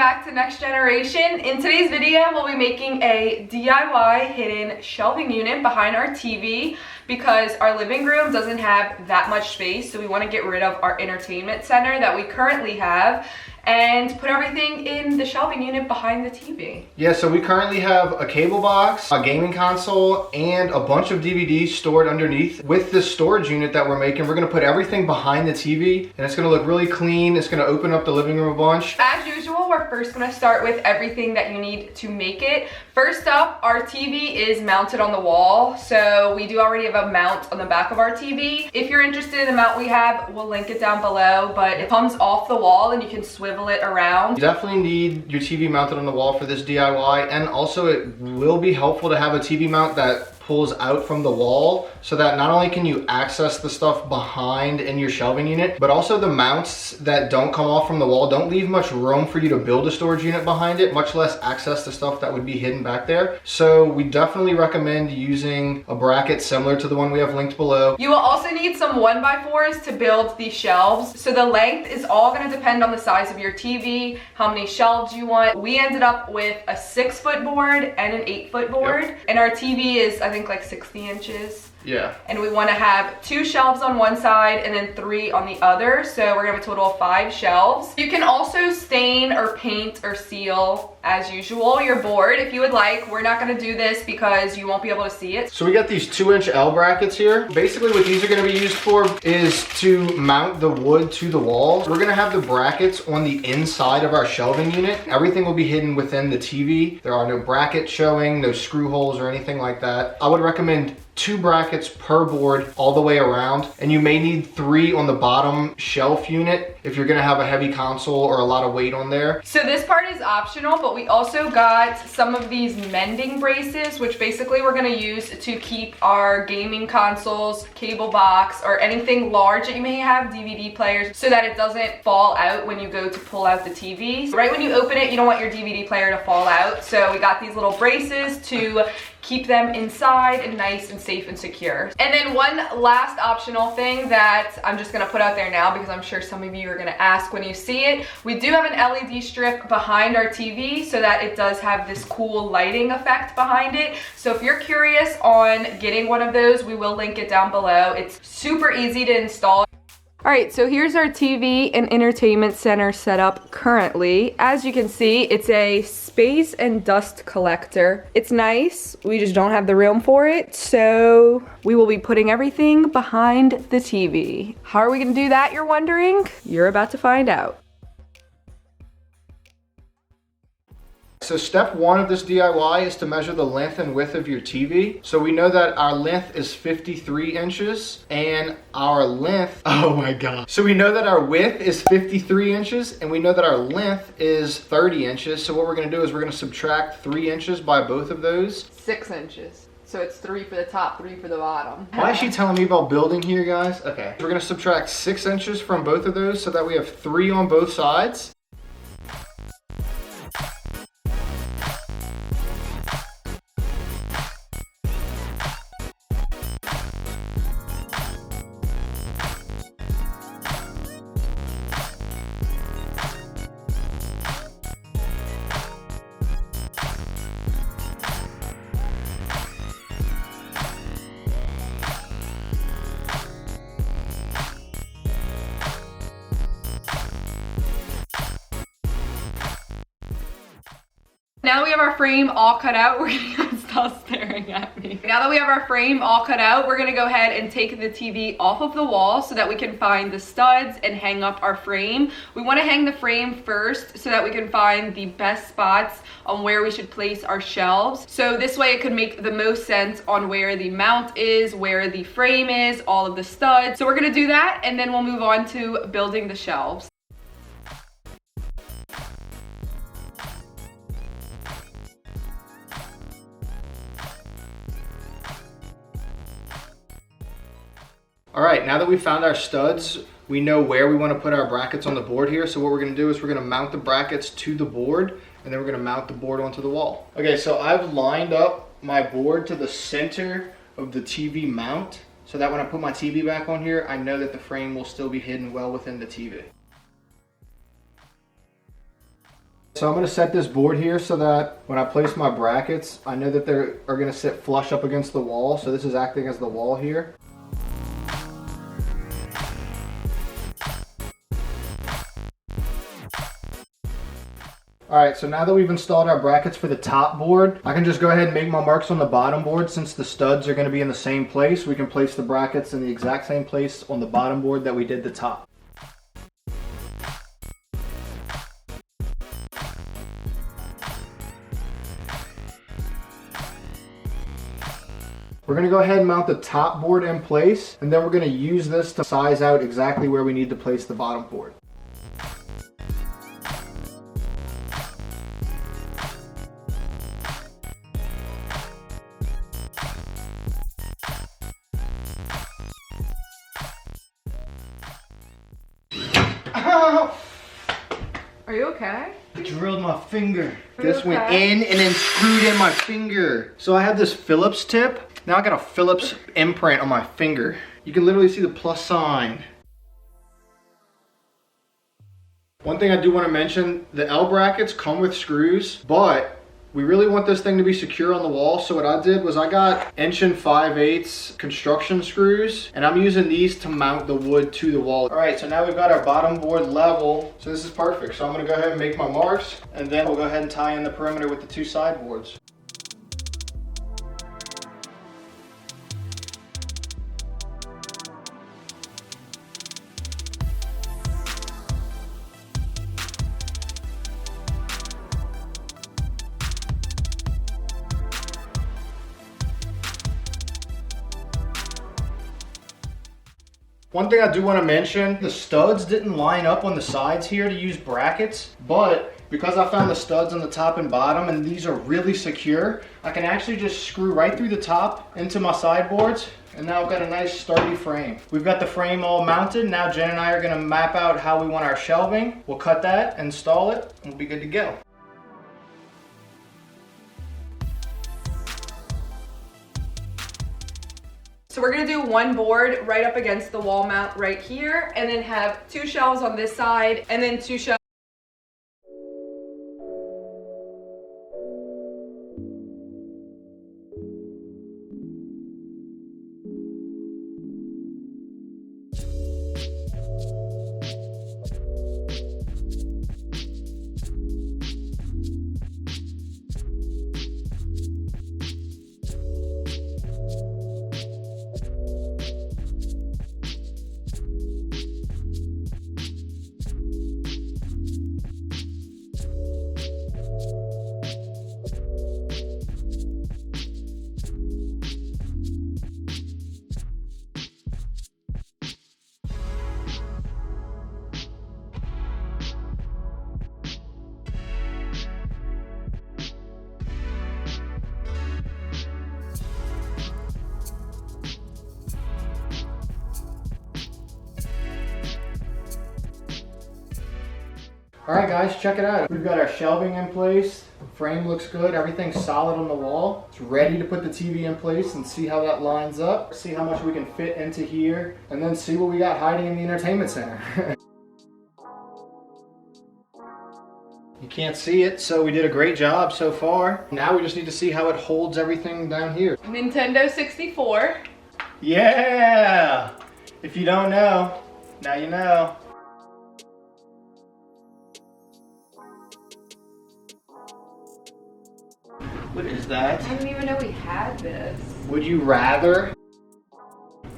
back to Next Generation. In today's video, we'll be making a DIY hidden shelving unit behind our TV because our living room doesn't have that much space, so we want to get rid of our entertainment center that we currently have and put everything in the shelving unit behind the TV. Yeah, so we currently have a cable box, a gaming console, and a bunch of DVDs stored underneath. With this storage unit that we're making, we're gonna put everything behind the TV, and it's gonna look really clean. It's gonna open up the living room a bunch. As usual, we're first gonna start with everything that you need to make it. First up, our TV is mounted on the wall, so we do already have a mount on the back of our TV. If you're interested in the mount we have, we'll link it down below, but it comes off the wall and you can swivel it around. You definitely need your TV mounted on the wall for this DIY, and also it will be helpful to have a TV mount that pulls out from the wall so that not only can you access the stuff behind in your shelving unit, but also the mounts that don't come off from the wall don't leave much room for you to build a storage unit behind it, much less access the stuff that would be hidden back there. So we definitely recommend using a bracket similar to the one we have linked below. You will also need some 1x4s to build these shelves. So the length is all going to depend on the size of your TV, how many shelves you want. We ended up with a 6-foot board and an 8-foot board. Yep. And our TV is, I think, like 60 inches. Yeah. And we want to have 2 shelves on one side and then 3 on the other. So we're gonna have a total of 5 shelves. You can also stain or paint or seal, as usual, your board if you would like. We're not gonna do this because you won't be able to see it. So we got these 2-inch L brackets here. Basically what these are gonna be used for is to mount the wood to the wall. We're gonna have the brackets on the inside of our shelving unit. Everything will be hidden within the TV. There are no brackets showing, no screw holes or anything like that. I would recommend 2 brackets per board all the way around, and you may need 3 on the bottom shelf unit if you're gonna have a heavy console or a lot of weight on there. So this part is optional, but we also got some of these mending braces, which basically we're gonna use to keep our gaming consoles, cable box, or anything large that you may have, DVD players, so that it doesn't fall out when you go to pull out the TV. Right when you open it, you don't want your DVD player to fall out, so we got these little braces to keep them inside and nice and safe and secure. And then one last optional thing that I'm just gonna put out there now because I'm sure some of you are gonna ask when you see it. We do have an LED strip behind our TV so that it does have this cool lighting effect behind it. So if you're curious on getting one of those, we will link it down below. It's super easy to install. All right, so here's our TV and entertainment center set up currently. As you can see, it's a space and dust collector. It's nice, we just don't have the room for it, so we will be putting everything behind the TV. How are we gonna do that, you're wondering? You're about to find out. So step 1 of this DIY is to measure the length and width of your TV. So we know that our length is 53 inches and our length, oh my God. So we know that our width is 53 inches and we know that our length is 30 inches. So what we're gonna do is we're gonna subtract 3 inches by both of those. 6 inches. So it's 3 for the top, 3 for the bottom. Why is she telling me about building here, guys? Okay, we're gonna subtract 6 inches from both of those so that we have 3 on both sides. Now we have our frame all cut out. We're gonna stop staring at me. Now that we have our frame all cut out, we're gonna go ahead and take the TV off of the wall so that we can find the studs and hang up our frame. We wanna hang the frame first so that we can find the best spots on where we should place our shelves. So this way it could make the most sense on where the mount is, where the frame is, all of the studs. So we're gonna do that and then we'll move on to building the shelves. All right, now that we've found our studs, we know where we want to put our brackets on the board here. So what we're going to do is we're going to mount the brackets to the board, and then we're going to mount the board onto the wall. Okay, so I've lined up my board to the center of the TV mount so that when I put my TV back on here, I know that the frame will still be hidden well within the TV. So I'm gonna set this board here so that when I place my brackets, I know that they are gonna sit flush up against the wall. So this is acting as the wall here. All right, so now that we've installed our brackets for the top board, I can just go ahead and make my marks on the bottom board. Since the studs are gonna be in the same place, we can place the brackets in the exact same place on the bottom board that we did the top. We're gonna go ahead and mount the top board in place, and then we're gonna use this to size out exactly where we need to place the bottom board. Are you okay? I drilled my finger. This went in and then screwed in my finger. So I have this Phillips tip. Now I got a Phillips imprint on my finger. You can literally see the plus sign. One thing I do want to mention, the L brackets come with screws, but we really want this thing to be secure on the wall. So what I did was I got 1 5/8" construction screws, and I'm using these to mount the wood to the wall. All right, so now we've got our bottom board level. So this is perfect. So I'm gonna go ahead and make my marks, and then we'll go ahead and tie in the perimeter with the 2 side boards. One thing I do want to mention, the studs didn't line up on the sides here to use brackets, but because I found the studs on the top and bottom and these are really secure, I can actually just screw right through the top into my sideboards, and now I've got a nice sturdy frame. We've got the frame all mounted. Now Jen and I are going to map out how we want our shelving. We'll cut that, install it, and we'll be good to go. So we're gonna do one board right up against the wall mount right here, and then have 2 shelves on this side, and then 2 shelves. All right guys, check it out. We've got our shelving in place. Frame looks good. Everything's solid on the wall. It's ready to put the TV in place and see how that lines up. See how much we can fit into here, and then see what we got hiding in the entertainment center. You can't see it, so we did a great job so far. Now we just need to see how it holds everything down here. Nintendo 64. Yeah! If you don't know, now you know. What is that? I didn't even know we had this. Would you rather?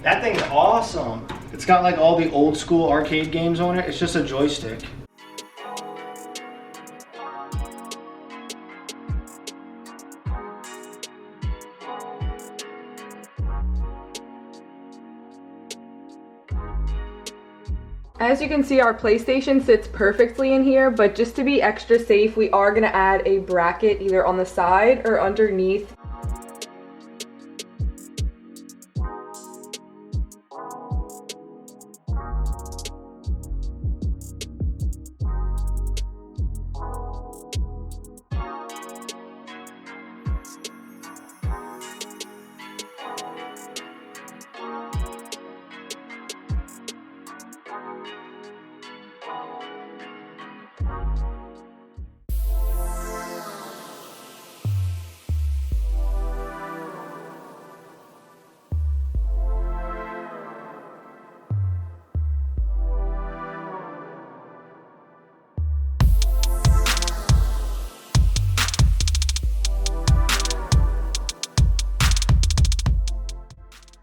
That thing's awesome. It's got like all the old school arcade games on it. It's just a joystick. As you can see, our PlayStation sits perfectly in here, but just to be extra safe, we are gonna add a bracket either on the side or underneath.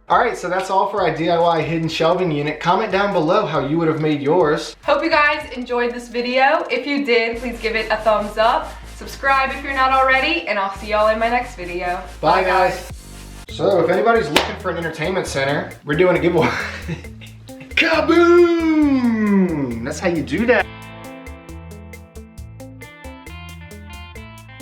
All right, so that's all for our DIY hidden shelving unit. Comment down below how you would have made yours. Hope you guys enjoyed this video. If you did, please give it a thumbs up. Subscribe if you're not already, and I'll see y'all in my next video. Bye guys. So if anybody's looking for an entertainment center, we're doing a giveaway. Kaboom! That's how you do that.